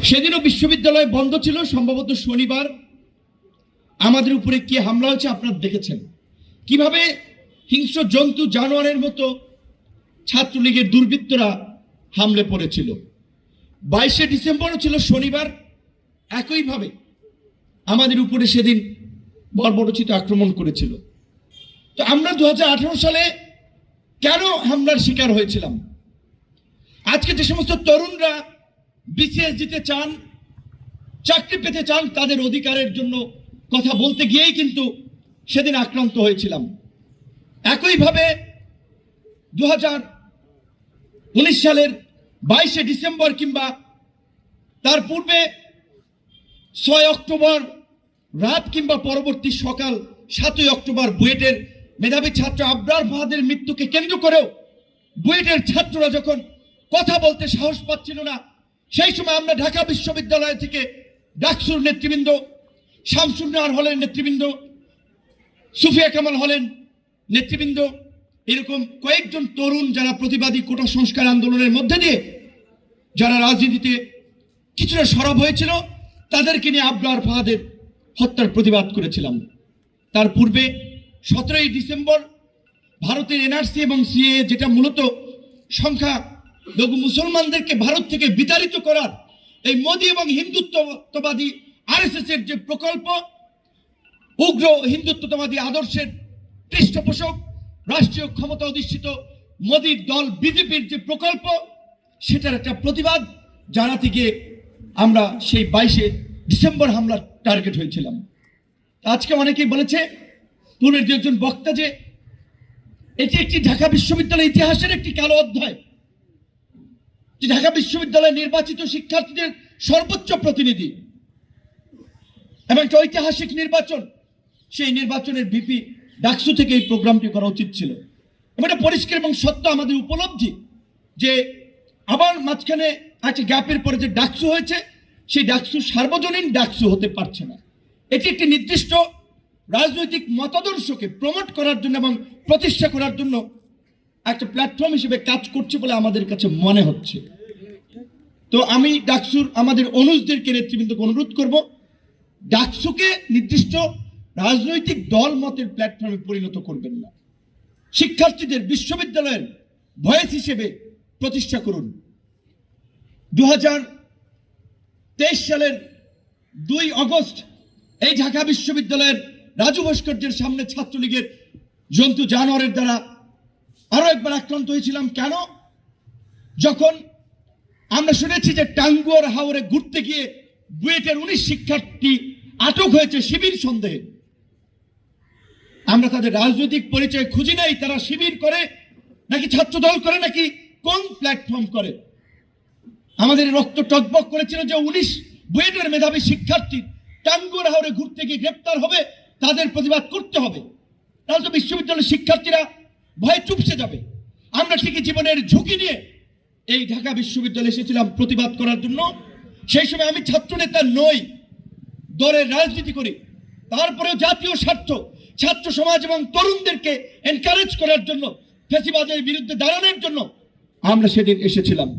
সেদিনও বিশ্ববিদ্যালয় বন্ধ ছিল, সম্ভবত শনিবার। আমাদের উপরে কি হামলা হয়েছে আপনারা দেখেছেন, কিভাবে হিংস্র জন্তু জানোয়ারের মতো ছাত্রলীগের দুর্বৃত্তরা হামলে পড়েছিল। 22শে ডিসেম্বরও ছিল শনিবার, একইভাবে আমাদের উপরে সেদিন বর্বরোচিত আক্রমণ করেছিল। তো আমরা 2018 সালে কেন হামলার শিকার হয়েছিলাম? আজকে যে সমস্ত তরুণরা বিসিএস দিতে চান, চাকরি পেতে চান, তাদের অধিকারের জন্য কথা বলতে গিয়েই কিন্তু সেদিন আক্রান্ত হয়েছিলাম। একইভাবে 2019 সালের 22শে ডিসেম্বর কিংবা তার পূর্বে 6 অক্টোবর রাত কিংবা পরবর্তী সকাল 7ই অক্টোবর বুয়েটের মেধাবী ছাত্র আবরার ফাহাদের মৃত্যুকে কেন্দ্র করেও বুয়েটের ছাত্ররা যখন কথা বলতে সাহস পাচ্ছিল না, সেই সময় আমরা ঢাকা বিশ্ববিদ্যালয় থেকে ডাকসুর নেতৃবৃন্দ, শামসুন নাহার হলের নেতৃবৃন্দ, সুফিয়া কামাল হলেন নেতৃবৃন্দ, এরকম কয়েকজন তরুণ যারা প্রতিবাদী কোটা সংস্কার আন্দোলনের মধ্যে দিয়ে যারা রাজনীতিতে কিছুটা সরব হয়েছিল, তাদেরকে নিয়ে আবরার ফাহাদের হত্যার প্রতিবাদ করেছিলাম। তার পূর্বে 17ই ডিসেম্বর ভারতের এনআরসি এবং সিএ, যেটা মূলত সংখ্যালঘু মুসলমানদেরকে ভারত থেকে বিতাড়িত করার এই মোদী এবং হিন্দুত্ববাদী আরএসএস এর যে প্রকল্প, উগ্র হিন্দুত্ববাদী আদর্শের পৃষ্ঠপোষক রাষ্ট্রীয় ক্ষমতা অধিষ্ঠিত মোদীর দল বিজেপির যে প্রকল্প, সেটার একটা প্রতিবাদ জানাতে গিয়ে আমরা সেই 22শে ডিসেম্বর হামলার টার্গেট হয়েছিলাম। আজকে অনেকেই বলেছে, পূর্বের দুজন বক্তা, যে এটি একটি ঢাকা বিশ্ববিদ্যালয় ইতিহাসের একটি কালো অধ্যায়, যে ঢাকা বিশ্ববিদ্যালয় নির্বাচিত শিক্ষার্থীদের সর্বোচ্চ প্রতিনিধি এবং একটা ঐতিহাসিক নির্বাচন, সেই নির্বাচনের ভিপি ডাকসু থেকে এই প্রোগ্রামটি করা উচিত ছিল। এবং এটা পরিষ্কার এবং সত্য আমাদের উপলব্ধি যে আবার মাঝখানে একটা গ্যাপের পরে যে ডাকসু হয়েছে, সেই ডাকসু সার্বজনীন ডাকসু হতে পারছে না। এটি একটি নির্দিষ্ট রাজনৈতিক মতাদর্শকে প্রমোট করার জন্য এবং প্রতিষ্ঠা করার জন্য একটা প্ল্যাটফর্ম হিসেবে কাজ করছে বলে আমাদের কাছে মনে হচ্ছে। তো আমি ডাকসুর আমাদের অনুজদেরকে, নেতৃবৃন্দকে অনুরোধ করব, ডাকসুকে নির্দিষ্ট রাজনৈতিক দল মতের প্ল্যাটফর্মে পরিণত করবেন না, শিক্ষার্থীদের বিশ্ববিদ্যালয়ের ভয়েস হিসেবে প্রতিষ্ঠা করুন। 2023 সালের 2 অগস্ট এই ঢাকা বিশ্ববিদ্যালয়ের রাজু ভাস্কর্যের সামনে ছাত্রলীগের জন্তু জানোয়ারের দ্বারা আরো একবার আক্রান্ত হয়েছিলাম। কেন? যখন আমরা শুনেছি যে টাঙ্গুয়ার হাওরে ঘুরতে গিয়ে বুয়েটের 19 শিক্ষার্থী আটক হয়েছে শিবির সন্দেহে। আমরা তাদের রাজনৈতিক পরিচয় খুঁজি নাই, তারা শিবির করে নাকি ছাত্রদল করে নাকি কোন প্ল্যাটফর্ম করে। আমাদের রক্ত টকবক করেছিল যে 19 বুয়েটের মেধাবী শিক্ষার্থী টাঙ্গুয়ার হাওরে ঘুরতে গিয়ে গ্রেপ্তার হবে, তাদের প্রতিবাদ করতে হবে, তাহলে তো বিশ্ববিদ্যালয়ের শিক্ষার্থীরা ভয়ে চুপসে যাবে। আমরা ঠিকই জীবনের ঝুঁকি নিয়ে এই ঢাকা বিশ্ববিদ্যালয়ে এসেছিলাম প্রতিবাদ করার জন্য। সেই সময় আমি ছাত্র নেতা নই, দলের রাজনীতি করি, তারপরেও জাতীয় স্বার্থ, ছাত্র সমাজ এবং তরুণদেরকে এনকারেজ করার জন্য, ফ্যাসিবাদের বিরুদ্ধে দাঁড়ানোর জন্য আমরা সেদিন এসেছিলাম।